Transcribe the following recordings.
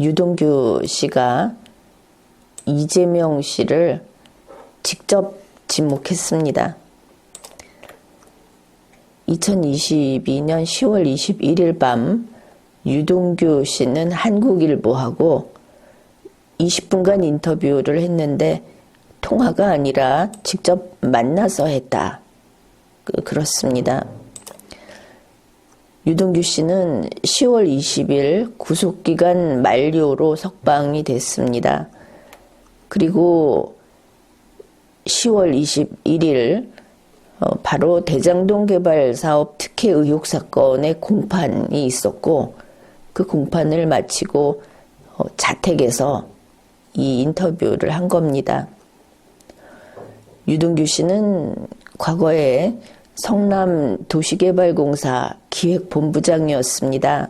유동규 씨가 이재명 씨를 직접 지목했습니다. 2022년 10월 21일 밤 유동규 씨는 한국일보하고 20분간 인터뷰를 했는데 통화가 아니라 직접 만나서 했다. 그렇습니다. 유동규 씨는 10월 20일 구속기간 만료로 석방이 됐습니다. 그리고 10월 21일 바로 대장동 개발 사업 특혜 의혹 사건의 공판이 있었고 그 공판을 마치고 자택에서 이 인터뷰를 한 겁니다. 유동규 씨는 과거에 성남 도시개발공사 기획본부장이었습니다.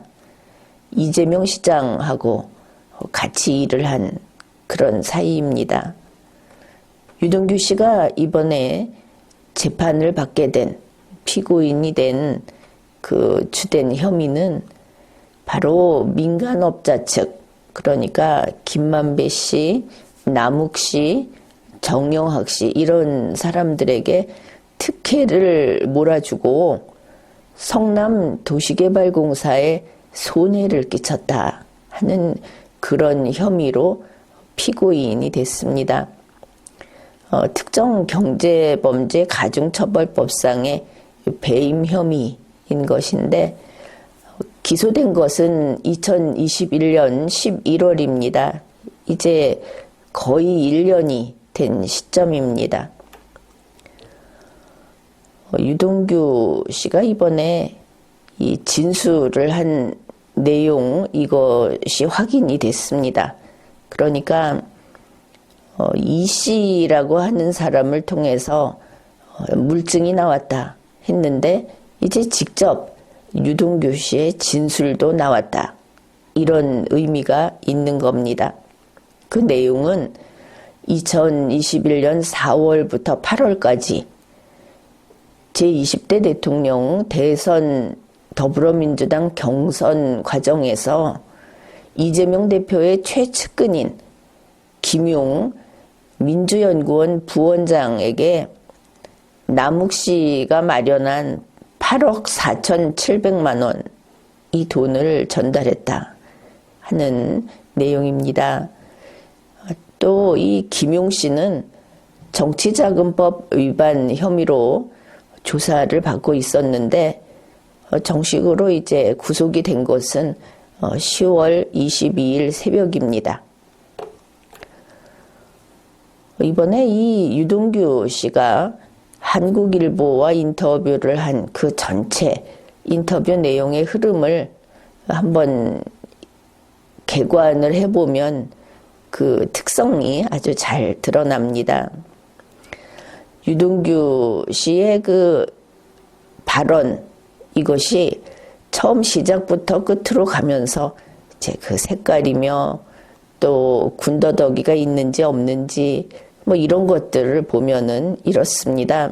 이재명 시장하고 같이 일을 한 그런 사이입니다. 유동규 씨가 이번에 재판을 받게 된 피고인이 된 그 주된 혐의는 바로 민간업자 측, 그러니까 김만배 씨, 남욱 씨, 정영학 씨 이런 사람들에게 특혜를 몰아주고 성남 도시개발공사에 손해를 끼쳤다 하는 그런 혐의로 피고인이 됐습니다. 특정경제범죄 가중처벌법상의 배임 혐의인 것인데 기소된 것은 2021년 11월입니다. 이제 거의 1년이 된 시점입니다. 유동규 씨가 이번에 이 진술을 한 내용 이것이 확인이 됐습니다. 그러니까 이 씨라고 하는 사람을 통해서 물증이 나왔다 했는데 이제 직접 유동규 씨의 진술도 나왔다. 이런 의미가 있는 겁니다. 그 내용은 2021년 4월부터 8월까지 제20대 대통령 대선 더불어민주당 경선 과정에서 이재명 대표의 최측근인 김용 민주연구원 부원장에게 남욱 씨가 마련한 8억 4,700만 원 이 돈을 전달했다 하는 내용입니다. 또 이 김용 씨는 정치자금법 위반 혐의로 조사를 받고 있었는데 정식으로 이제 구속이 된 것은 10월 22일 새벽입니다. 이번에 이 유동규 씨가 한국일보와 인터뷰를 한 그 전체 인터뷰 내용의 흐름을 한번 개관을 해보면 그 특성이 아주 잘 드러납니다. 유동규 씨의 그 발언 이것이 처음 시작부터 끝으로 가면서 이제 그 색깔이며 또 군더더기가 있는지 없는지 뭐 이런 것들을 보면은 이렇습니다.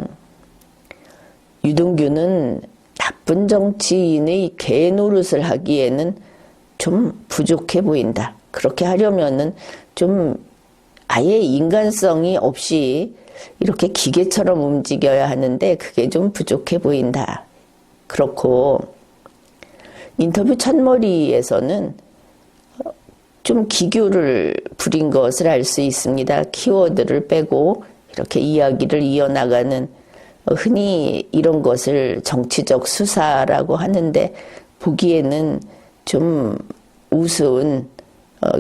유동규는 나쁜 정치인의 개 노릇을 하기에는 좀 부족해 보인다. 그렇게 하려면은 좀 아예 인간성이 없이 이렇게 기계처럼 움직여야 하는데 그게 좀 부족해 보인다. 그렇고 인터뷰 첫머리에서는 좀 기교를 부린 것을 알 수 있습니다. 키워드를 빼고 이렇게 이야기를 이어나가는 흔히 이런 것을 정치적 수사라고 하는데 보기에는 좀 우스운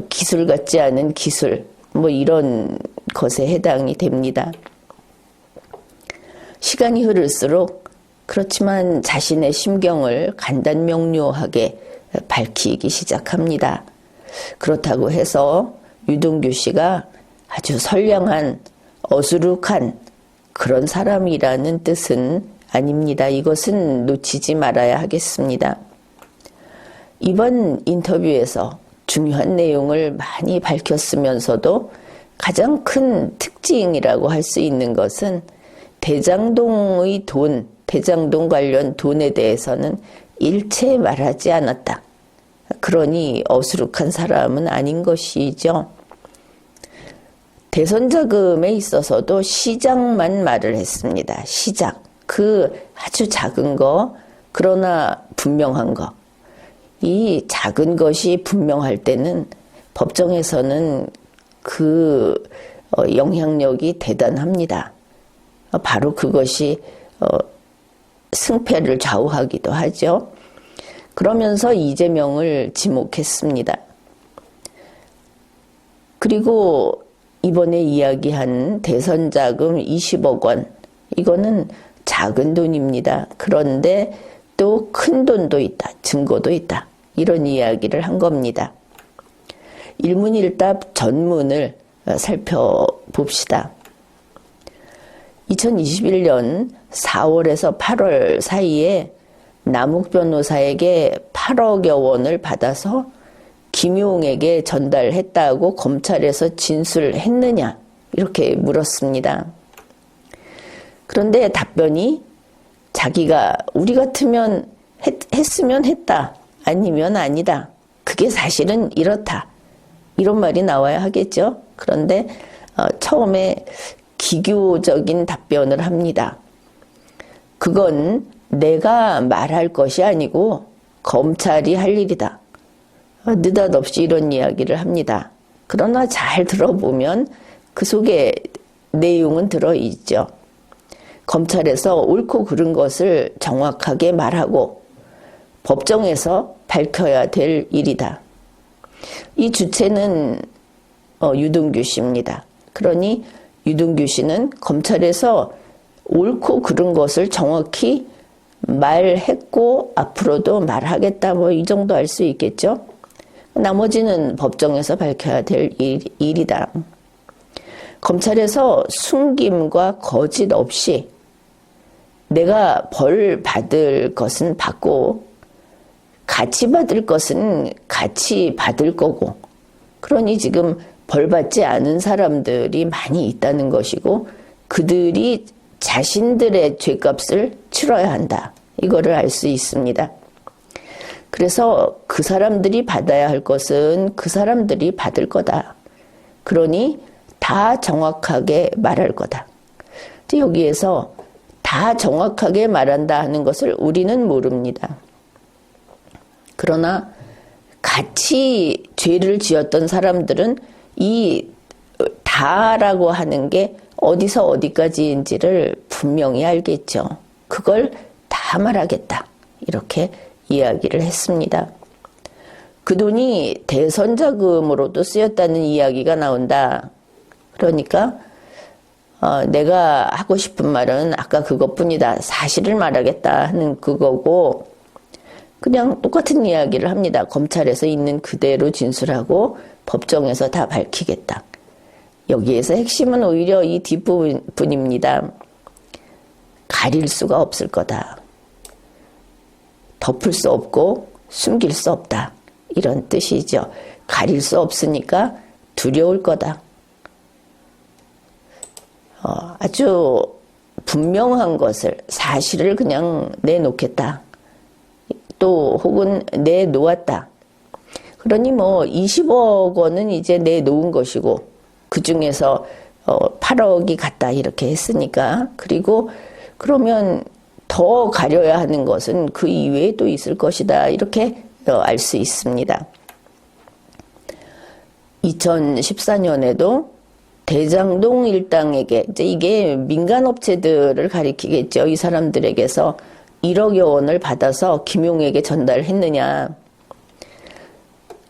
기술 같지 않은 기술 뭐 이런 것에 해당이 됩니다. 시간이 흐를수록 그렇지만 자신의 심경을 간단명료하게 밝히기 시작합니다. 그렇다고 해서 유동규 씨가 아주 선량한 어수룩한 그런 사람이라는 뜻은 아닙니다. 이것은 놓치지 말아야 하겠습니다. 이번 인터뷰에서 중요한 내용을 많이 밝혔으면서도 가장 큰 특징이라고 할 수 있는 것은 대장동의 돈, 대장동 관련 돈에 대해서는 일체 말하지 않았다. 그러니 어수룩한 사람은 아닌 것이죠. 대선 자금에 있어서도 시작만 말을 했습니다. 시작. 그 아주 작은 거, 그러나 분명한 거. 이 작은 것이 분명할 때는 법정에서는 그 영향력이 대단합니다. 바로 그것이 승패를 좌우하기도 하죠. 그러면서 이재명을 지목했습니다. 그리고 이번에 이야기한 대선 자금 20억 원, 이거는 작은 돈입니다. 그런데 또 큰 돈도 있다, 증거도 있다, 이런 이야기를 한 겁니다. 일문일답 전문을 살펴봅시다. 2021년 4월에서 8월 사이에 남욱 변호사에게 8억여 원을 받아서 김용에게 전달했다고 검찰에서 진술했느냐, 이렇게 물었습니다. 그런데 답변이 자기가 우리 같으면 했으면 했다, 아니면 아니다, 그게 사실은 이렇다, 이런 말이 나와야 하겠죠. 그런데 처음에 기교적인 답변을 합니다. 그건 내가 말할 것이 아니고 검찰이 할 일이다. 느닷없이 이런 이야기를 합니다. 그러나 잘 들어보면 그 속에 내용은 들어있죠. 검찰에서 옳고 그른 것을 정확하게 말하고 법정에서 밝혀야 될 일이다. 이 주체는 유동규 씨입니다. 그러니 유동규 씨는 검찰에서 옳고 그른 것을 정확히 말했고 앞으로도 말하겠다, 뭐 이 정도 할 수 있겠죠. 나머지는 법정에서 밝혀야 될 일이다. 검찰에서 숨김과 거짓 없이 내가 벌 받을 것은 받고 같이 받을 것은 같이 받을 거고, 그러니 지금 벌 받지 않은 사람들이 많이 있다는 것이고 그들이 자신들의 죄값을 치러야 한다, 이거를 알 수 있습니다. 그래서 그 사람들이 받아야 할 것은 그 사람들이 받을 거다. 그러니 다 정확하게 말할 거다. 여기에서 다 정확하게 말한다 하는 것을 우리는 모릅니다. 그러나 같이 죄를 지었던 사람들은 이 다라고 하는 게 어디서 어디까지인지를 분명히 알겠죠. 그걸 다 말하겠다, 이렇게 이야기를 했습니다. 그 돈이 대선 자금으로도 쓰였다는 이야기가 나온다. 그러니까 내가 하고 싶은 말은 아까 그것뿐이다, 사실을 말하겠다 하는 그거고, 그냥 똑같은 이야기를 합니다. 검찰에서 있는 그대로 진술하고 법정에서 다 밝히겠다. 여기에서 핵심은 오히려 이 뒷부분입니다. 가릴 수가 없을 거다. 덮을 수 없고 숨길 수 없다, 이런 뜻이죠. 가릴 수 없으니까 두려울 거다. 아주 분명한 것을, 사실을 그냥 내놓겠다. 또 혹은 내놓았다. 그러니 뭐 20억 원은 이제 내놓은 것이고 그 중에서 8억이 갔다, 이렇게 했으니까. 그리고 그러면 더 가려야 하는 것은 그 이외에 또 있을 것이다, 이렇게 알 수 있습니다. 2014년에도 대장동 일당에게, 이제 이게 민간업체들을 가리키겠죠. 이 사람들에게서 1억여 원을 받아서 김용에게 전달했느냐.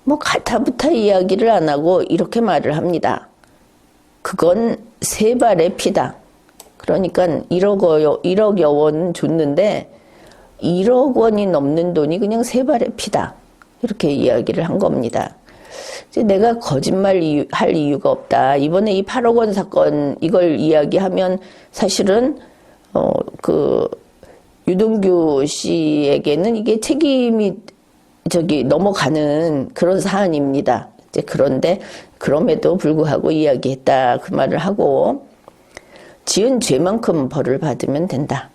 뭐 가타부타 이야기를 안 하고 이렇게 말을 합니다. 그건 세 발의 피다. 그러니까 1억여 원 줬는데 1억 원이 넘는 돈이 그냥 세 발의 피다, 이렇게 이야기를 한 겁니다. 이제 내가 거짓말 할 이유가 없다. 이번에 이 8억 원 사건, 이걸 이야기하면 사실은 유동규 씨에게는 이게 책임이 넘어가는 그런 사안입니다. 이제 그런데 그럼에도 불구하고 이야기했다, 그 말을 하고, 지은 죄만큼 벌을 받으면 된다.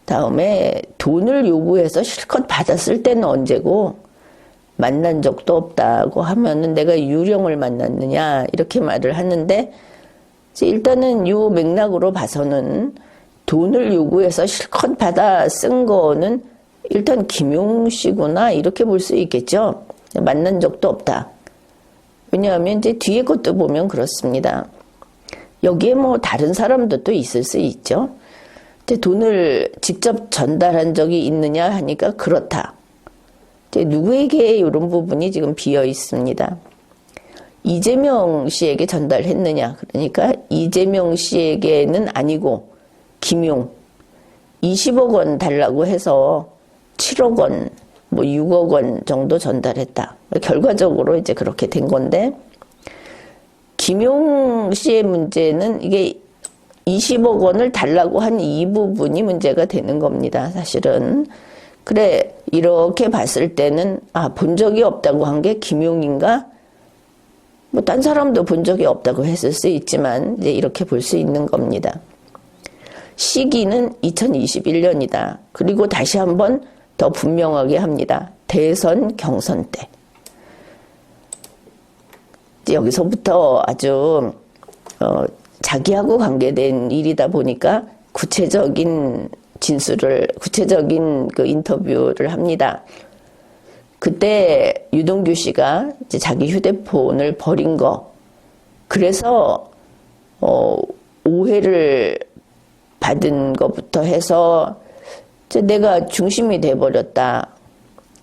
다음에 돈을 요구해서 실컷 받았을 때는 언제고 만난 적도 없다고 하면은 내가 유령을 만났느냐 이렇게 말을 하는데, 일단은 요 맥락으로 봐서는 돈을 요구해서 실컷 받아 쓴 거는 일단 김용 씨구나 이렇게 볼 수 있겠죠. 만난 적도 없다. 왜냐하면 이제 뒤에 것도 보면 그렇습니다. 여기에 뭐 다른 사람도 또 있을 수 있죠. 근데 돈을 직접 전달한 적이 있느냐 하니까 그렇다. 누구에게 이런 부분이 지금 비어 있습니다. 이재명 씨에게 전달했느냐? 그러니까 이재명 씨에게는 아니고 김용 20억 원 달라고 해서 7억 원, 뭐 6억 원 정도 전달했다. 결과적으로 이제 그렇게 된 건데, 김용 씨의 문제는 이게 20억 원을 달라고 한 이 부분이 문제가 되는 겁니다. 사실은. 그래, 이렇게 봤을 때는 본 적이 없다고 한 게 김용인가? 뭐 딴 사람도 본 적이 없다고 했을 수 있지만 이제 이렇게 볼 수 있는 겁니다. 시기는 2021년이다. 그리고 다시 한번 더 분명하게 합니다. 대선 경선 때. 여기서부터 아주 자기하고 관계된 일이다 보니까 구체적인 그 인터뷰를 합니다. 그때 유동규 씨가 이제 자기 휴대폰을 버린 거, 그래서 오해를 받은 것부터 해서 내가 중심이 돼버렸다.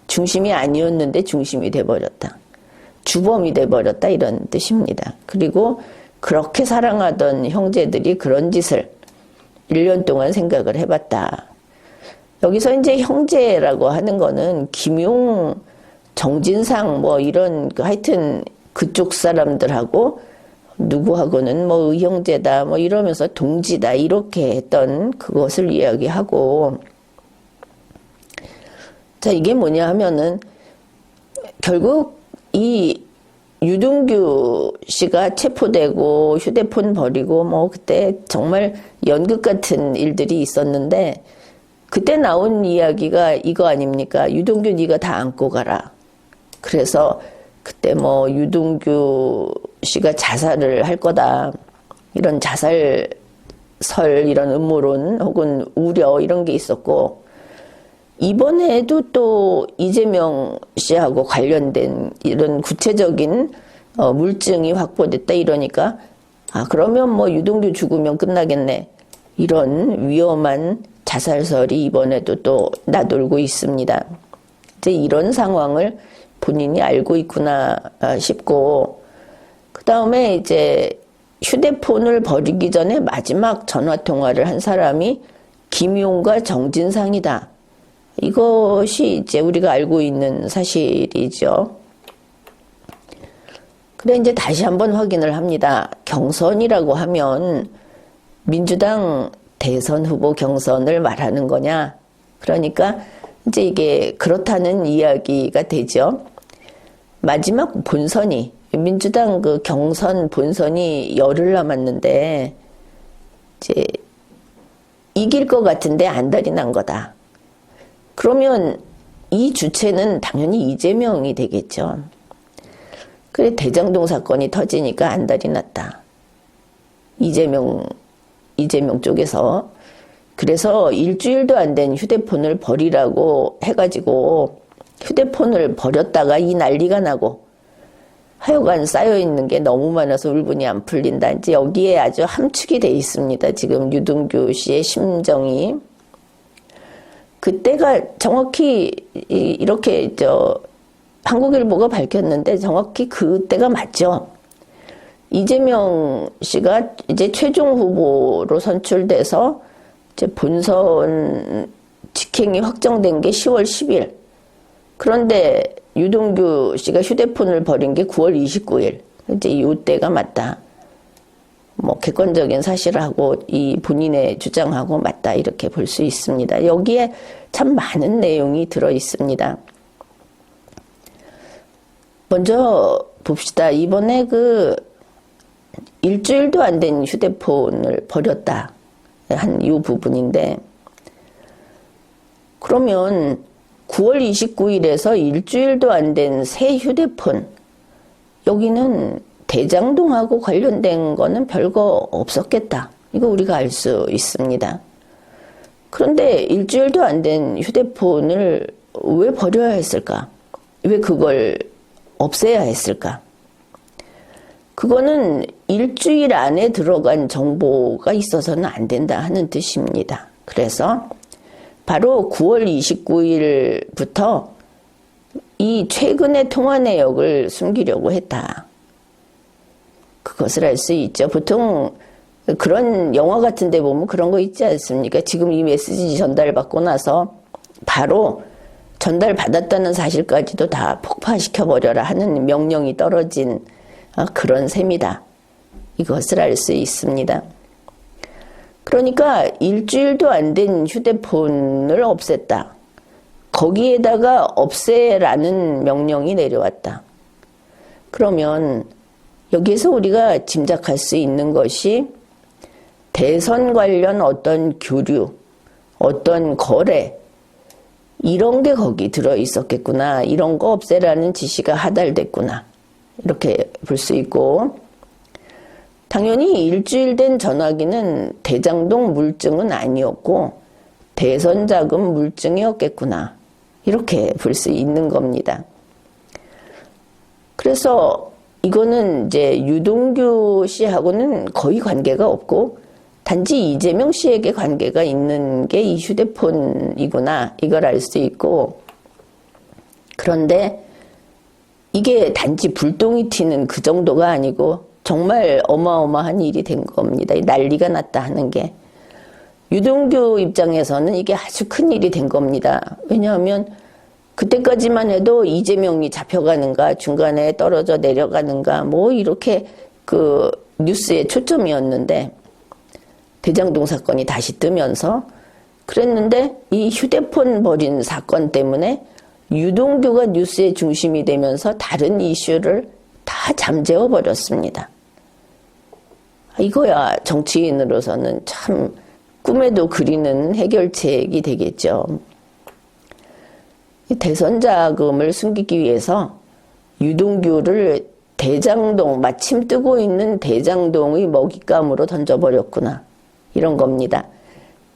중심이 아니었는데 중심이 돼버렸다. 주범이 돼버렸다 이런 뜻입니다. 그리고 그렇게 사랑하던 형제들이 그런 짓을 1년 동안 생각을 해봤다. 여기서 이제 형제라고 하는 거는 김용, 정진상 뭐 이런 하여튼 그쪽 사람들하고 누구하고는 뭐 의형제다 뭐 이러면서 동지다 이렇게 했던 그것을 이야기하고, 자 이게 뭐냐 하면은 결국 이 유동규 씨가 체포되고 휴대폰 버리고 뭐 그때 정말 연극 같은 일들이 있었는데, 그때 나온 이야기가 이거 아닙니까? 유동규 네가 다 안고 가라. 그래서 그때 뭐 유동규 씨가 자살을 할 거다. 이런 자살설, 이런 음모론 혹은 우려 이런 게 있었고, 이번에도 또 이재명 씨하고 관련된 이런 구체적인 물증이 확보됐다 이러니까 그러면 뭐 유동규 죽으면 끝나겠네. 이런 위험한 자살설이 이번에도 또 나돌고 있습니다. 이제 이런 상황을 본인이 알고 있구나 싶고, 그 다음에 이제 휴대폰을 버리기 전에 마지막 전화통화를 한 사람이 김용과 정진상이다. 이것이 이제 우리가 알고 있는 사실이죠. 그래 이제 다시 한번 확인을 합니다. 경선이라고 하면 민주당 대선 후보 경선을 말하는 거냐? 그러니까 이제 이게 그렇다는 이야기가 되죠. 마지막 본선이, 민주당 그 경선 본선이 열흘 남았는데 이제 이길 것 같은데 안달이 난 거다. 그러면 이 주체는 당연히 이재명이 되겠죠. 그래 대장동 사건이 터지니까 안달이 났다. 이재명 쪽에서. 그래서 일주일도 안 된 휴대폰을 버리라고 해가지고 휴대폰을 버렸다가 이 난리가 나고 하여간 쌓여있는 게 너무 많아서 울분이 안 풀린다. 이제 여기에 아주 함축이 돼 있습니다. 지금 유동규 씨의 심정이. 그때가 정확히 이렇게 한국일보가 밝혔는데 정확히 그때가 맞죠. 이재명 씨가 이제 최종 후보로 선출돼서 이제 본선 직행이 확정된 게 10월 10일. 그런데 유동규 씨가 휴대폰을 버린 게 9월 29일. 이제 이때가 맞다. 뭐 객관적인 사실하고 이 본인의 주장하고 맞다 이렇게 볼 수 있습니다. 여기에 참 많은 내용이 들어 있습니다. 먼저 봅시다. 이번에 그 일주일도 안 된 휴대폰을 버렸다 한 이 부분인데, 그러면 9월 29일에서 일주일도 안 된 새 휴대폰, 여기는 대장동하고 관련된 거는 별거 없었겠다. 이거 우리가 알 수 있습니다. 그런데 일주일도 안 된 휴대폰을 왜 버려야 했을까? 왜 그걸 없애야 했을까? 그거는 일주일 안에 들어간 정보가 있어서는 안 된다 하는 뜻입니다. 그래서 바로 9월 29일부터 이 최근의 통화 내역을 숨기려고 했다. 그것을 알 수 있죠. 보통 그런 영화 같은 데 보면 그런 거 있지 않습니까? 지금 이 메시지 전달받고 나서 바로 전달받았다는 사실까지도 다 폭파시켜버려라 하는 명령이 떨어진 그런 셈이다. 이것을 알 수 있습니다. 그러니까 일주일도 안 된 휴대폰을 없앴다. 거기에다가 없애라는 명령이 내려왔다. 그러면 여기에서 우리가 짐작할 수 있는 것이 대선 관련 어떤 교류, 어떤 거래, 이런 게 거기 들어 있었겠구나. 이런 거 없애라는 지시가 하달됐구나. 이렇게 볼 수 있고, 당연히 일주일 된 전화기는 대장동 물증은 아니었고 대선 자금 물증이었겠구나. 이렇게 볼 수 있는 겁니다. 그래서 이거는 이제 유동규 씨하고는 거의 관계가 없고 단지 이재명 씨에게 관계가 있는 게 이 휴대폰이구나. 이걸 알 수 있고, 그런데 이게 단지 불똥이 튀는 그 정도가 아니고 정말 어마어마한 일이 된 겁니다. 난리가 났다 하는 게. 유동규 입장에서는 이게 아주 큰 일이 된 겁니다. 왜냐하면 그때까지만 해도 이재명이 잡혀가는가, 중간에 떨어져 내려가는가, 뭐 이렇게 그 뉴스의 초점이었는데, 대장동 사건이 다시 뜨면서 그랬는데 이 휴대폰 버린 사건 때문에 유동규가 뉴스의 중심이 되면서 다른 이슈를 다 잠재워 버렸습니다. 이거야 정치인으로서는 참 꿈에도 그리는 해결책이 되겠죠. 대선 자금을 숨기기 위해서 유동규를 대장동, 마침 뜨고 있는 대장동의 먹잇감으로 던져버렸구나. 이런 겁니다.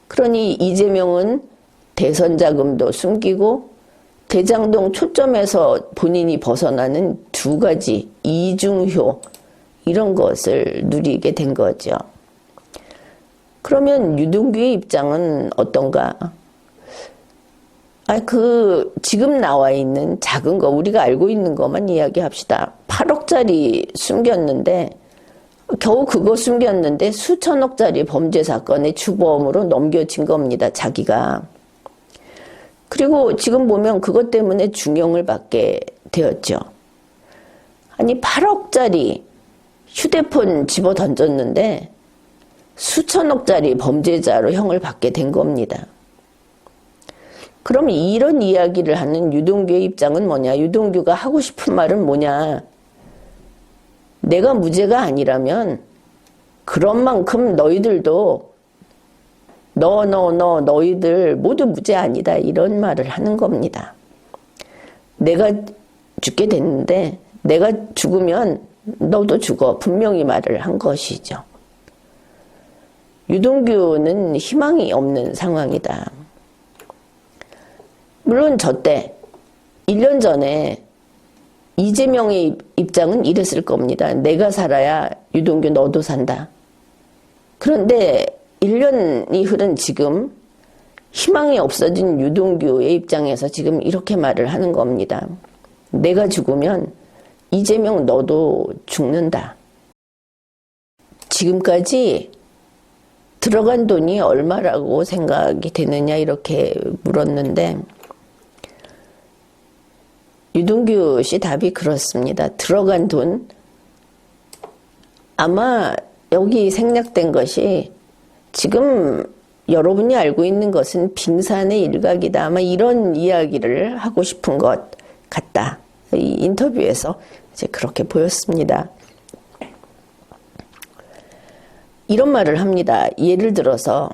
그러니 이재명은 대선 자금도 숨기고 대장동 초점에서 본인이 벗어나는 두 가지 이중효, 이런 것을 누리게 된 거죠. 그러면 유동규의 입장은 어떤가? 지금 나와 있는 작은 거, 우리가 알고 있는 것만 이야기합시다. 8억짜리 숨겼는데, 겨우 그거 숨겼는데 수천억짜리 범죄 사건의 주범으로 넘겨진 겁니다, 자기가. 그리고 지금 보면 그것 때문에 중형을 받게 되었죠. 아니, 8억짜리 휴대폰 집어 던졌는데 수천억짜리 범죄자로 형을 받게 된 겁니다. 그럼 이런 이야기를 하는 유동규의 입장은 뭐냐? 유동규가 하고 싶은 말은 뭐냐? 내가 무죄가 아니라면 그런 만큼 너희들도 너희들 모두 무죄 아니다. 이런 말을 하는 겁니다. 내가 죽게 됐는데 내가 죽으면 너도 죽어. 분명히 말을 한 것이죠. 유동규는 희망이 없는 상황이다. 물론 저때 1년 전에 이재명의 입장은 이랬을 겁니다. 내가 살아야 유동규 너도 산다. 그런데 1년이 흐른 지금 희망이 없어진 유동규의 입장에서 지금 이렇게 말을 하는 겁니다. 내가 죽으면 이재명 너도 죽는다. 지금까지 들어간 돈이 얼마라고 생각이 되느냐 이렇게 물었는데 유동규 씨 답이 그렇습니다. 들어간 돈, 아마 여기 생략된 것이 지금 여러분이 알고 있는 것은 빙산의 일각이다. 아마 이런 이야기를 하고 싶은 것 같다. 이 인터뷰에서 이제 그렇게 보였습니다. 이런 말을 합니다. 예를 들어서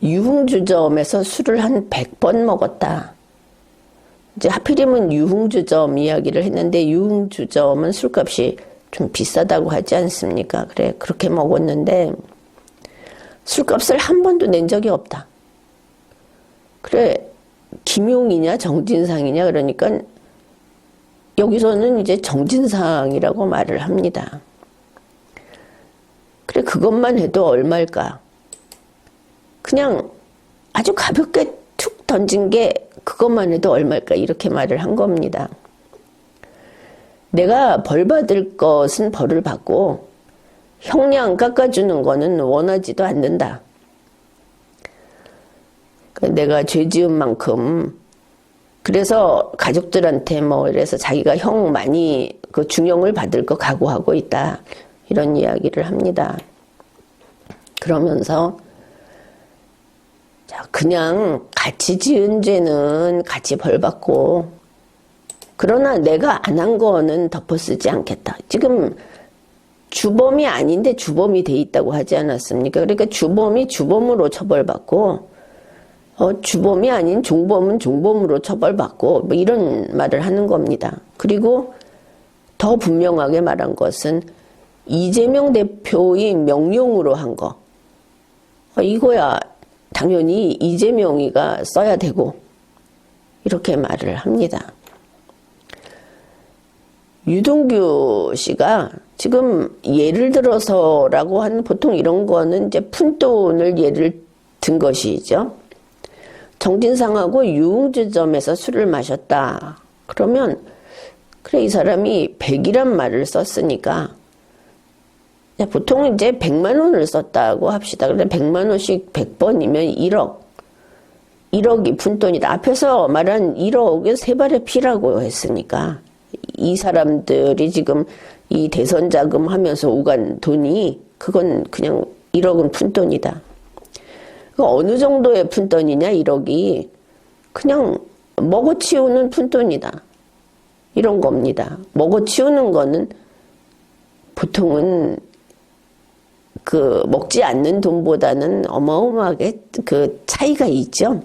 유흥주점에서 술을 한 100번 먹었다. 이제 하필이면 유흥주점 이야기를 했는데 유흥주점은 술값이 좀 비싸다고 하지 않습니까? 그래, 그렇게 먹었는데 술값을 한 번도 낸 적이 없다. 그래, 김용이냐 정진상이냐 그러니까 여기서는 이제 정진상이라고 말을 합니다. 그래, 그것만 해도 얼마일까? 그냥 아주 가볍게 툭 던진 게 그것만 해도 얼마일까? 이렇게 말을 한 겁니다. 내가 벌 받을 것은 벌을 받고 형량 깎아주는 거는 원하지도 않는다. 내가 죄 지은 만큼 그래서 가족들한테 뭐 이래서 자기가 형 많이 그 중형을 받을 거 각오하고 있다. 이런 이야기를 합니다. 그러면서 자, 그냥 같이 지은 죄는 같이 벌 받고 그러나 내가 안 한 거는 덮어쓰지 않겠다. 지금 주범이 아닌데 주범이 돼 있다고 하지 않았습니까? 그러니까 주범이 주범으로 처벌받고 주범이 아닌 종범은 종범으로 처벌받고 뭐 이런 말을 하는 겁니다. 그리고 더 분명하게 말한 것은 이재명 대표의 명령으로 한 거. 이거야 당연히 이재명이가 써야 되고 이렇게 말을 합니다. 유동규 씨가 지금 예를 들어서라고 하는 보통 이런 거는 이제 푼돈을 예를 든 것이죠. 정진상하고 유흥주점에서 술을 마셨다. 그러면 그래 이 사람이 100이란 말을 썼으니까 보통 이제 100만 원을 썼다고 합시다. 그런데 100만 원씩 100번이면 1억. 1억이 푼돈이다. 앞에서 말한 1억은 세 발의 피라고 했으니까 이 사람들이 지금 이 대선 자금 하면서 오간 돈이 그건 그냥 1억은 푼돈이다. 어느 정도의 푼돈이냐 1억이 그냥 먹어치우는 푼돈이다. 이런 겁니다. 먹어치우는 거는 보통은 그 먹지 않는 돈보다는 어마어마하게 그 차이가 있죠.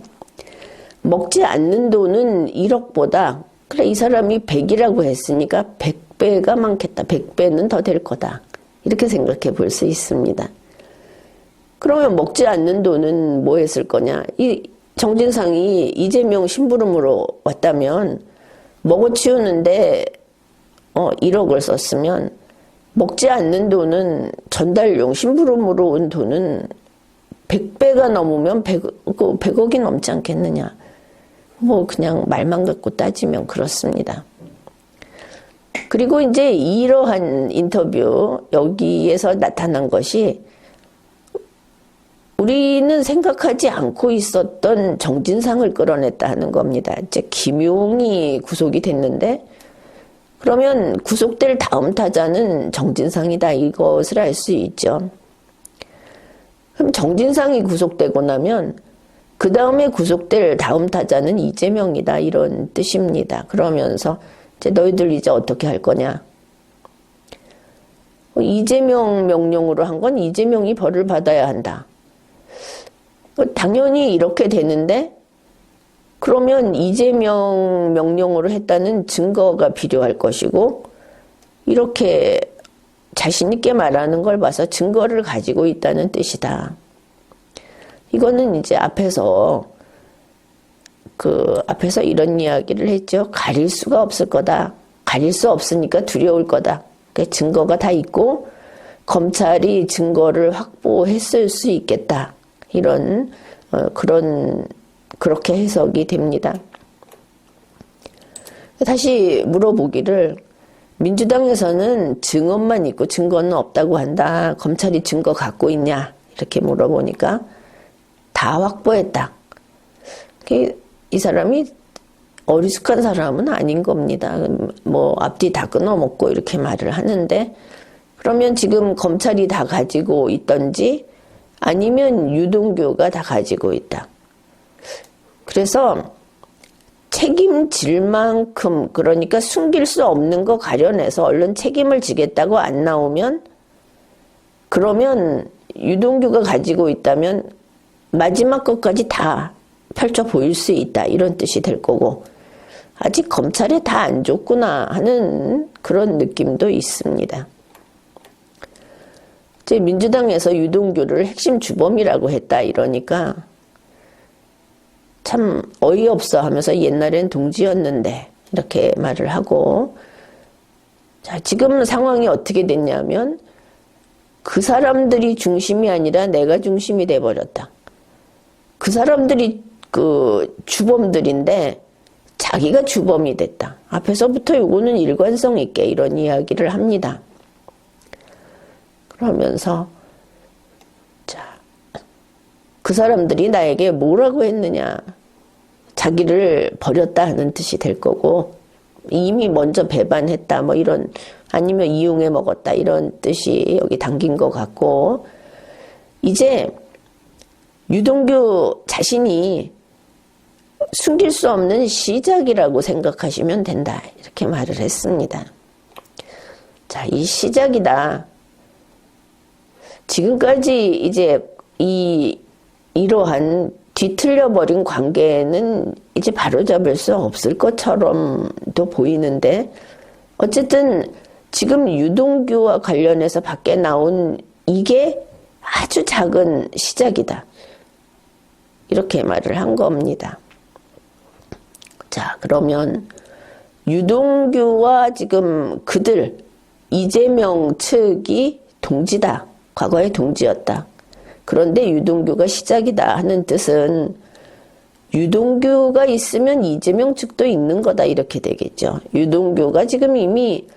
먹지 않는 돈은 1억보다 그래 이 사람이 100이라고 했으니까 100배가 많겠다. 100배는 더 될 거다. 이렇게 생각해 볼 수 있습니다. 그러면 먹지 않는 돈은 뭐 했을 거냐? 이 정진상이 이재명 심부름으로 왔다면 먹어치우는데 1억을 썼으면 먹지 않는 돈은 전달용 심부름으로 온 돈은 100배가 넘으면 100억이 넘지 않겠느냐. 뭐 그냥 말만 갖고 따지면 그렇습니다. 그리고 이제 이러한 인터뷰 여기에서 나타난 것이 우리는 생각하지 않고 있었던 정진상을 끌어냈다 하는 겁니다. 이제 김용이 구속이 됐는데 그러면 구속될 다음 타자는 정진상이다 이것을 알 수 있죠. 그럼 정진상이 구속되고 나면 그 다음에 구속될 다음 타자는 이재명이다 이런 뜻입니다. 그러면서 이제 너희들 이제 어떻게 할 거냐. 이재명 명령으로 한 건 이재명이 벌을 받아야 한다. 당연히 이렇게 되는데 그러면 이재명 명령으로 했다는 증거가 필요할 것이고 이렇게 자신 있게 말하는 걸 봐서 증거를 가지고 있다는 뜻이다. 이거는 이제 앞에서 이런 이야기를 했죠. 가릴 수가 없을 거다. 가릴 수 없으니까 두려울 거다. 증거가 다 있고 검찰이 증거를 확보했을 수 있겠다. 이런 그렇게 해석이 됩니다. 다시 물어보기를 민주당에서는 증언만 있고 증거는 없다고 한다. 검찰이 증거 갖고 있냐? 이렇게 물어보니까 다 확보했다. 이 사람이 어리숙한 사람은 아닌 겁니다. 뭐 앞뒤 다 끊어먹고 이렇게 말을 하는데 그러면 지금 검찰이 다 가지고 있던지 아니면 유동규가 다 가지고 있다. 그래서 책임질 만큼 그러니까 숨길 수 없는 거 가려내서 얼른 책임을 지겠다고 안 나오면 그러면 유동규가 가지고 있다면 마지막 것까지 다 펼쳐 보일 수 있다. 이런 뜻이 될 거고 아직 검찰에 다 안 줬구나 하는 그런 느낌도 있습니다. 이제 민주당에서 유동규를 핵심 주범이라고 했다 이러니까 참 어이없어 하면서 옛날엔 동지였는데 이렇게 말을 하고, 자, 지금 상황이 어떻게 됐냐면 그 사람들이 중심이 아니라 내가 중심이 돼버렸다. 그 사람들이 그 주범들인데 자기가 주범이 됐다. 앞에서부터 요거는 일관성 있게 이런 이야기를 합니다. 그러면서 자, 그 사람들이 나에게 뭐라고 했느냐. 자기를 버렸다 하는 뜻이 될 거고, 이미 먼저 배반했다 뭐 이런, 아니면 이용해 먹었다 이런 뜻이 여기 담긴 것 같고, 이제 유동규 자신이 숨길 수 없는 시작이라고 생각하시면 된다 이렇게 말을 했습니다. 자, 이 시작이다. 지금까지 이제 이러한 뒤틀려버린 관계는 이제 바로잡을 수 없을 것처럼도 보이는데, 어쨌든 지금 유동규와 관련해서 밖에 나온 이게 아주 작은 시작이다. 이렇게 말을 한 겁니다. 자, 그러면 유동규와 지금 그들, 이재명 측이 동지다. 과거에 동지였다. 그런데 유동규가 시작이다 하는 뜻은 유동규가 있으면 이재명 측도 있는 거다 이렇게 되겠죠. 유동규가 지금 이미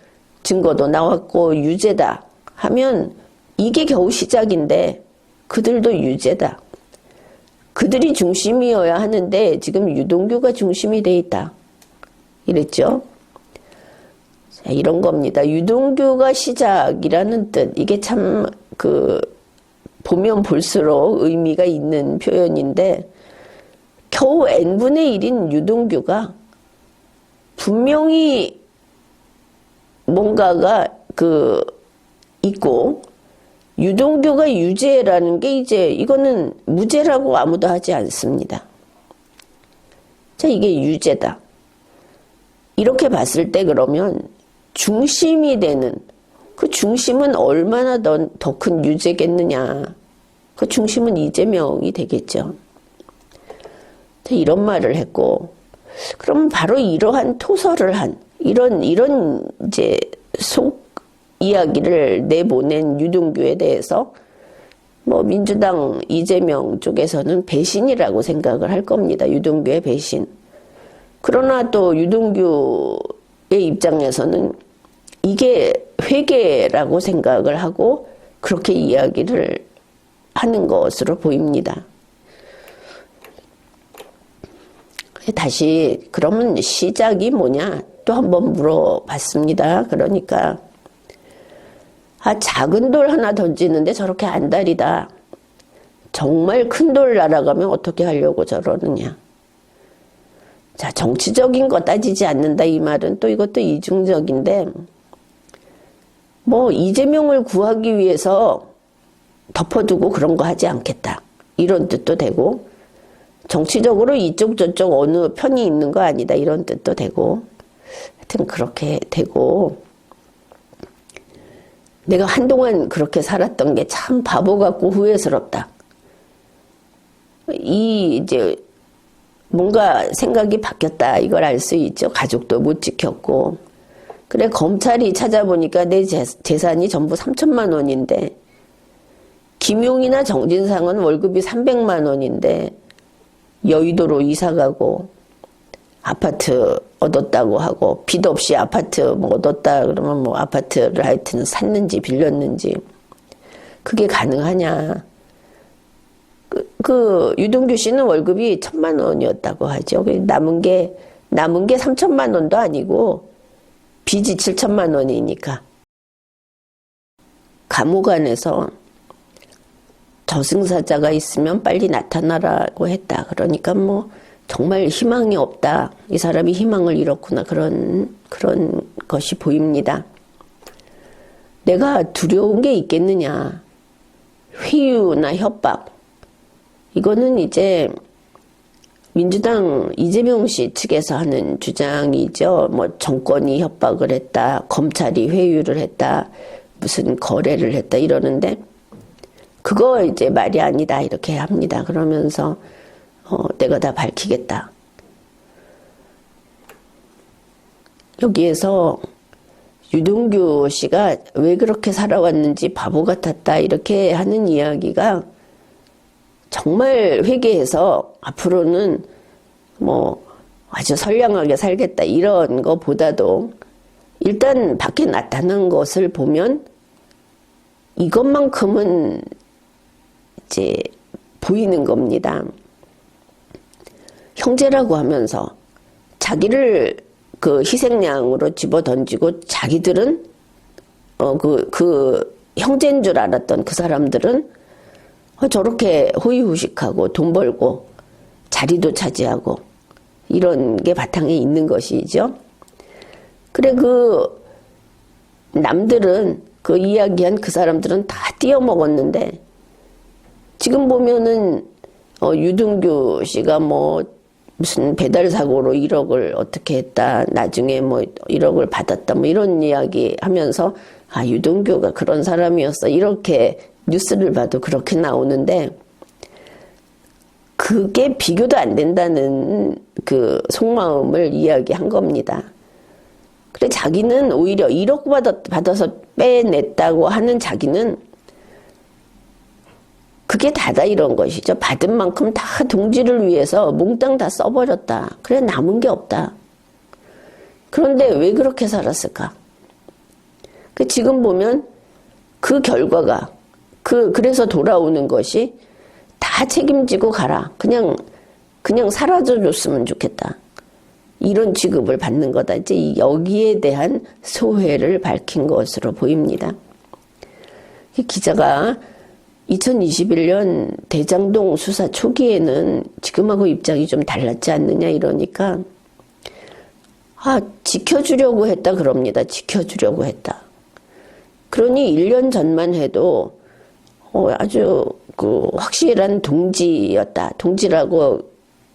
증거도 나왔고 유죄다 하면 이게 겨우 시작인데 그들도 유죄다. 그들이 중심이어야 하는데 지금 유동규가 중심이 돼 있다. 이랬죠. 자, 이런 겁니다. 유동규가 시작이라는 뜻. 이게 참 보면 볼수록 의미가 있는 표현인데, 겨우 n분의 1인 유동규가 분명히 뭔가가 있고, 유동규가 유죄라는 게 이제 이거는 무죄라고 아무도 하지 않습니다. 자, 이게 유죄다. 이렇게 봤을 때 그러면 중심이 되는, 그 중심은 얼마나 더 큰 유죄겠느냐. 그 중심은 이재명이 되겠죠. 이런 말을 했고, 그럼 바로 이러한 토설을 한, 이런 이제 속 이야기를 내보낸 유동규에 대해서 뭐 민주당 이재명 쪽에서는 배신이라고 생각을 할 겁니다. 유동규의 배신. 그러나 또 유동규의 입장에서는 이게 회개라고 생각을 하고 그렇게 이야기를 하는 것으로 보입니다. 다시 그러면 시작이 뭐냐 또 한번 물어봤습니다. 그러니까 작은 돌 하나 던지는데 저렇게 안달이다. 정말 큰 돌 날아가면 어떻게 하려고 저러느냐. 자, 정치적인 거 따지지 않는다 이 말은 또 이것도 이중적인데, 뭐 이재명을 구하기 위해서 덮어두고 그런 거 하지 않겠다 이런 뜻도 되고, 정치적으로 이쪽 저쪽 어느 편이 있는 거 아니다 이런 뜻도 되고, 하여튼 그렇게 되고, 내가 한동안 그렇게 살았던 게 참 바보 같고 후회스럽다. 이제 뭔가 생각이 바뀌었다 이걸 알 수 있죠. 가족도 못 지켰고. 그래, 검찰이 찾아보니까 내 재산이 전부 3천만 원인데, 김용이나 정진상은 월급이 300만 원인데 여의도로 이사가고 아파트 얻었다고 하고, 빚 없이 아파트 뭐 얻었다 그러면 뭐 아파트를 하여튼 샀는지 빌렸는지 그게 가능하냐. 유동규 씨는 월급이 1,000만 원이었다고 하죠. 남은 게 3천만 원도 아니고 빚이 7천만 원이니까. 감옥 안에서 저승사자가 있으면 빨리 나타나라고 했다. 그러니까 뭐 정말 희망이 없다. 이 사람이 희망을 잃었구나. 그런 것이 보입니다. 내가 두려운 게 있겠느냐. 회유나 협박. 이거는 이제 민주당 이재명 씨 측에서 하는 주장이죠. 뭐 정권이 협박을 했다, 검찰이 회유를 했다, 무슨 거래를 했다 이러는데 그거 이제 말이 아니다 이렇게 합니다. 그러면서 내가 다 밝히겠다. 여기에서 유동규 씨가 왜 그렇게 살아왔는지 바보 같았다 이렇게 하는 이야기가 정말 회개해서 앞으로는 뭐 아주 선량하게 살겠다 이런 거보다도 일단 밖에 나타난 것을 보면 이것만큼은 이제 보이는 겁니다. 형제라고 하면서 자기를 그 희생양으로 집어 던지고 자기들은 그 형제인 줄 알았던 그 사람들은 저렇게 호의호식하고 돈 벌고 자리도 차지하고 이런 게 바탕에 있는 것이죠. 그래 그 남들은 그 이야기한 그 사람들은 다 띄어먹었는데 지금 보면은 유동규 씨가 뭐 무슨 배달 사고로 1억을 어떻게 했다 나중에 뭐 1억을 받았다 뭐 이런 이야기 하면서 아 유동규가 그런 사람이었어 이렇게 뉴스를 봐도 그렇게 나오는데 그게 비교도 안 된다는 그 속마음을 이야기한 겁니다. 그래 자기는 오히려 1억 받아서 빼냈다고 하는 자기는 그게 다다 이런 것이죠. 받은 만큼 다 동지를 위해서 몽땅 다 써버렸다. 그래 남은 게 없다. 그런데 왜 그렇게 살았을까? 지금 보면 그 결과가 그래서 돌아오는 것이 다 책임지고 가라. 그냥 사라져줬으면 좋겠다. 이런 취급을 받는 거다. 이제 여기에 대한 소회를 밝힌 것으로 보입니다. 이 기자가 2021년 대장동 수사 초기에는 지금하고 입장이 좀 달랐지 않느냐 이러니까 지켜주려고 했다 그럽니다. 지켜주려고 했다. 그러니 1년 전만 해도 아주 그 확실한 동지였다. 동지라고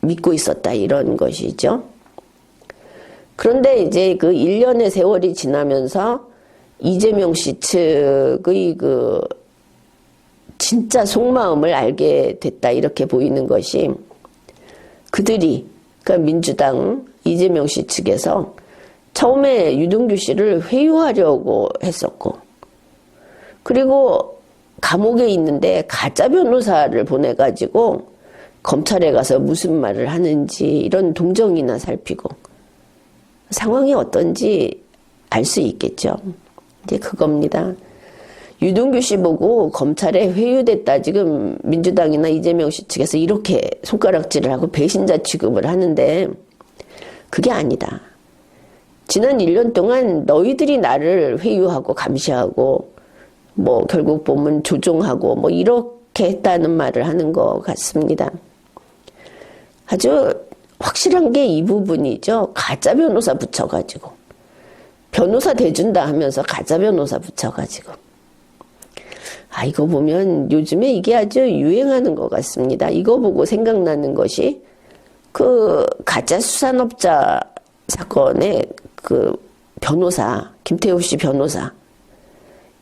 믿고 있었다. 이런 것이죠. 그런데 이제 그 1년의 세월이 지나면서 이재명 씨 측의 그 진짜 속마음을 알게 됐다. 이렇게 보이는 것이 그들이 그러니까 민주당 이재명 씨 측에서 처음에 유동규 씨를 회유하려고 했었고 그리고 감옥에 있는데 가짜 변호사를 보내가지고 검찰에 가서 무슨 말을 하는지 이런 동정이나 살피고 상황이 어떤지 알 수 있겠죠. 이제 그겁니다. 유동규 씨 보고 검찰에 회유됐다. 지금 민주당이나 이재명 씨 측에서 이렇게 손가락질을 하고 배신자 취급을 하는데 그게 아니다. 지난 1년 동안 너희들이 나를 회유하고 감시하고 뭐 결국 보면 조종하고 뭐 이렇게 했다는 말을 하는 것 같습니다. 아주 확실한 게 이 부분이죠. 가짜 변호사 붙여가지고 변호사 대준다 하면서 가짜 변호사 붙여가지고 이거 보면 요즘에 이게 아주 유행하는 것 같습니다. 이거 보고 생각나는 것이 그 가짜 수산업자 사건의 그 변호사 김태호 씨 변호사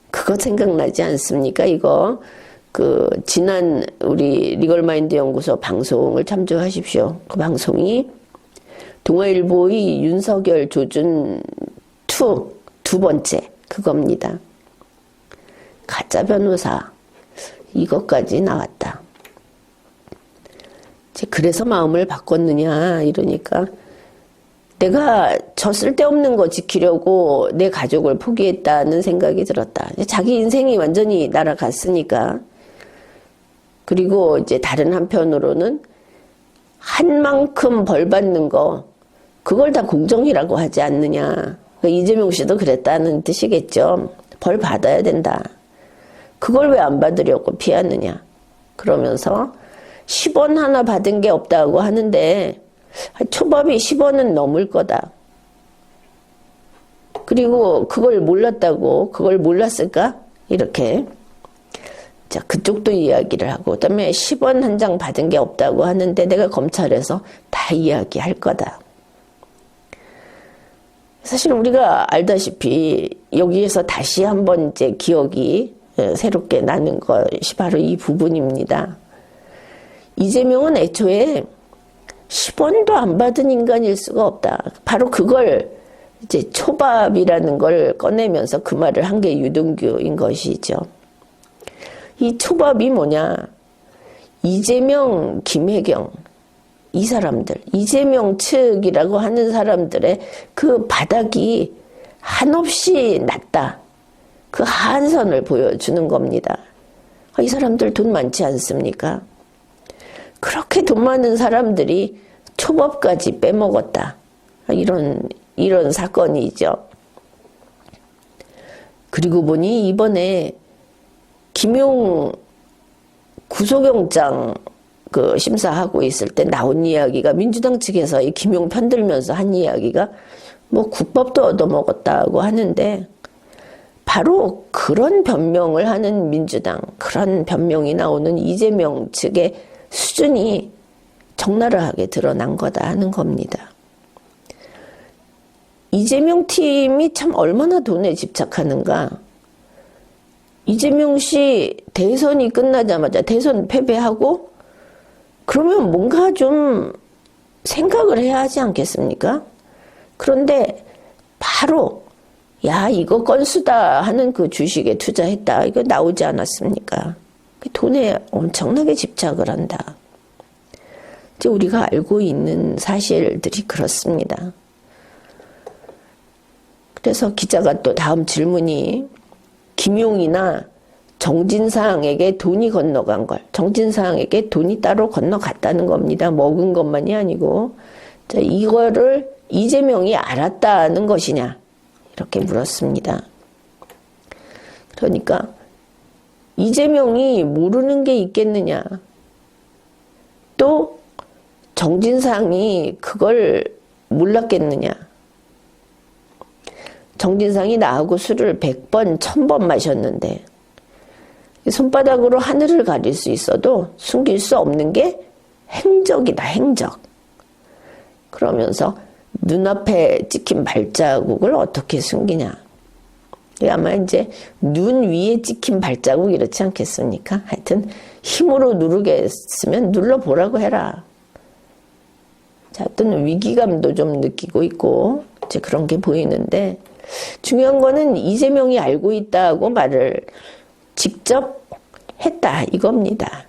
그거 생각나지 않습니까? 이거 그 지난 우리 리걸마인드 연구소 방송을 참조하십시오. 그 방송이 동아일보의 윤석열 조준 2 두 번째 그겁니다. 가짜 변호사 이것까지 나왔다. 그래서 마음을 바꿨느냐 이러니까 내가 저 쓸데없는 거 지키려고 내 가족을 포기했다는 생각이 들었다. 자기 인생이 완전히 날아갔으니까. 그리고 이제 다른 한편으로는 한 만큼 벌 받는 거 그걸 다 공정이라고 하지 않느냐. 이재명 씨도 그랬다는 뜻이겠죠. 벌 받아야 된다. 그걸 왜 안 받으려고 피하느냐. 그러면서 10원 하나 받은 게 없다고 하는데 초밥이 10원은 넘을 거다. 그리고 그걸 몰랐다고 그걸 몰랐을까? 이렇게 자, 그쪽도 이야기를 하고, 그 다음에 10원 한 장 받은 게 없다고 하는데 내가 검찰에서 다 이야기할 거다. 사실 우리가 알다시피 여기에서 다시 한번 이제 기억이 새롭게 나는 것이 바로 이 부분입니다. 이재명은 애초에 10원도 안 받은 인간일 수가 없다. 바로 그걸 이제 초밥이라는 걸 꺼내면서 그 말을 한 게 유동규인 것이죠. 이 초밥이 뭐냐? 이재명, 김혜경 이 사람들, 이재명 측이라고 하는 사람들의 그 바닥이 한없이 낮다. 그 한선을 보여주는 겁니다. 이 사람들 돈 많지 않습니까? 그렇게 돈 많은 사람들이 초밥까지 빼먹었다. 이런 사건이죠. 그리고 보니 이번에 김용 구속영장 심사하고 있을 때 나온 이야기가 민주당 측에서 이 김용 편들면서 한 이야기가 뭐 국밥도 얻어먹었다고 하는데 바로 그런 변명을 하는 민주당, 그런 변명이 나오는 이재명 측의 수준이 적나라하게 드러난 거다 하는 겁니다. 이재명 팀이 참 얼마나 돈에 집착하는가. 이재명 씨 대선이 끝나자마자 대선 패배하고 그러면 뭔가 좀 생각을 해야 하지 않겠습니까? 그런데 바로 야 이거 건수다 하는 그 주식에 투자했다. 이거 나오지 않았습니까? 돈에 엄청나게 집착을 한다. 이제 우리가 알고 있는 사실들이 그렇습니다. 그래서 기자가 또 다음 질문이 김용이나 정진상에게 돈이 건너간 걸, 정진상에게 돈이 따로 건너갔다는 겁니다. 먹은 것만이 아니고, 자, 이거를 이재명이 알았다는 것이냐 이렇게 물었습니다. 그러니까 이재명이 모르는 게 있겠느냐, 또 정진상이 그걸 몰랐겠느냐. 정진상이 나하고 술을 100번, 1000번 마셨는데 손바닥으로 하늘을 가릴 수 있어도 숨길 수 없는 게 행적이다, 행적. 그러면서 눈앞에 찍힌 발자국을 어떻게 숨기냐. 아마 이제 눈 위에 찍힌 발자국 이렇지 않겠습니까? 하여튼 힘으로 누르겠으면 눌러보라고 해라. 자, 어떤 위기감도 좀 느끼고 있고 이제 그런 게 보이는데 중요한 거는 이재명이 알고 있다고 말을 직접 했다 이겁니다.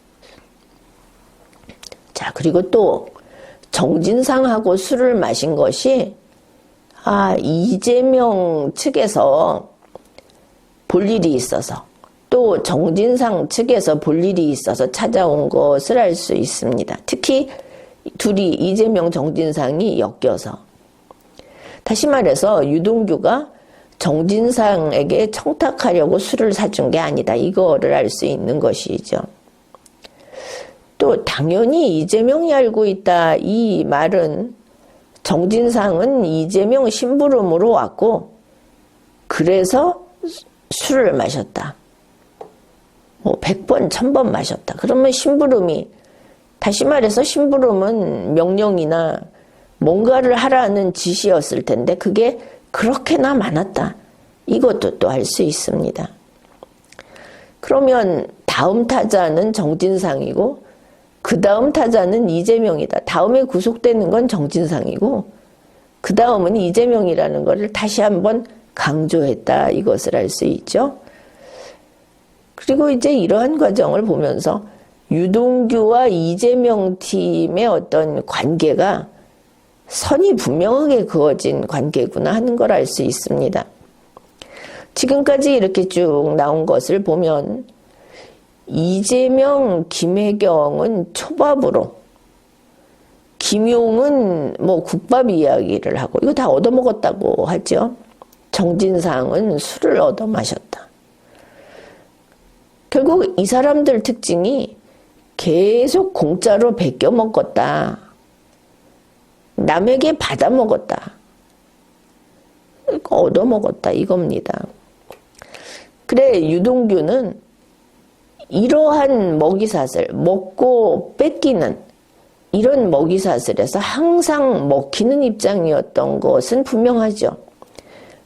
자, 그리고 또 정진상하고 술을 마신 것이 이재명 측에서 볼 일이 있어서 또 정진상 측에서 볼 일이 있어서 찾아온 것을 알 수 있습니다. 특히 둘이 이재명, 정진상이 엮여서. 다시 말해서 유동규가 정진상에게 청탁하려고 술을 사준 게 아니다. 이거를 알 수 있는 것이죠. 또 당연히 이재명이 알고 있다. 이 말은 정진상은 이재명 심부름으로 왔고 그래서 술을 마셨다. 뭐 100번, 1000번 마셨다. 그러면 심부름이, 다시 말해서 심부름은 명령이나 뭔가를 하라는 지시였을 텐데 그게 그렇게나 많았다. 이것도 또 알 수 있습니다. 그러면 다음 타자는 정진상이고 그 다음 타자는 이재명이다. 다음에 구속되는 건 정진상이고 그 다음은 이재명이라는 것을 다시 한번 강조했다. 이것을 알 수 있죠. 그리고 이제 이러한 과정을 보면서 유동규와 이재명 팀의 어떤 관계가 선이 분명하게 그어진 관계구나 하는 걸 알 수 있습니다. 지금까지 이렇게 쭉 나온 것을 보면 이재명, 김혜경은 초밥으로, 김용은 뭐 국밥 이야기를 하고 이거 다 얻어먹었다고 하죠. 정진상은 술을 얻어 마셨다. 결국 이 사람들 특징이 계속 공짜로 베껴 먹었다. 남에게 받아 먹었다. 얻어 먹었다 이겁니다. 그래 유동규는 이러한 먹이사슬, 먹고 뺏기는 이런 먹이사슬에서 항상 먹히는 입장이었던 것은 분명하죠.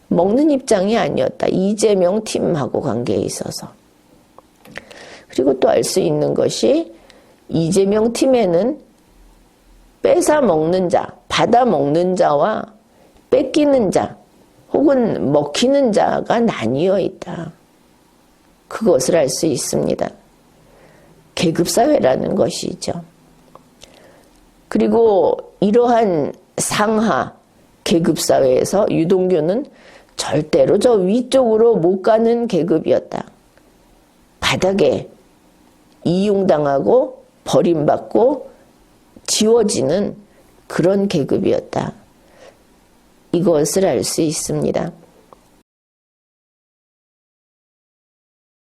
먹는 입장이 아니었다. 이재명 팀하고 관계에 있어서. 그리고 또 알 수 있는 것이 이재명 팀에는 뺏어 먹는 자, 받아 먹는 자와 뺏기는 자, 혹은 먹히는 자가 나뉘어 있다. 그것을 알 수 있습니다. 계급사회라는 것이죠. 그리고 이러한 상하 계급사회에서 유동규는 절대로 저 위쪽으로 못 가는 계급이었다. 바닥에 이용당하고 버림받고 지워지는 그런 계급이었다. 이것을 알 수 있습니다.